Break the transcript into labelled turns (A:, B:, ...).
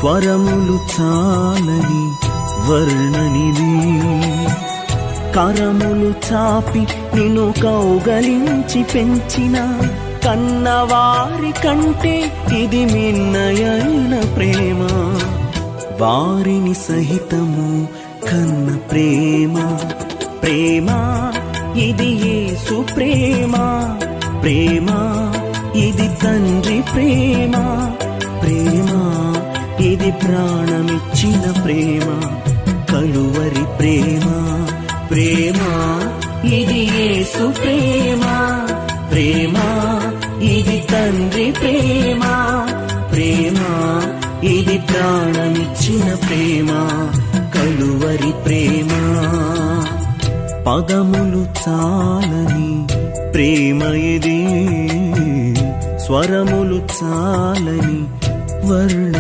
A: స్వరములు చాలని వర్ణనిది, కరములు చాపి నిన్ను కౌగలించి పెంచిన కన్నవారి కంటే ఇది మిన్నయైన ప్రేమ. వారిని సహితము కన్న ప్రేమ, ప్రేమ ఇది యేసు ప్రేమ, ప్రేమ ఇది తండ్రి ప్రేమ, ప్రేమ ఇది ప్రాణమిచ్చిన ప్రేమ, కలువరి ప్రేమ, ప్రేమ ఇది యేసు ప్రేమ, ప్రేమ ఇది తండ్రి ప్రేమ, ప్రేమ ఇది ప్రాణమిచ్చిన ప్రేమ, కలువరి ప్రేమ. పదములు చాలని ప్రేమ ఇది, స్వరములు చాలని వర్ణ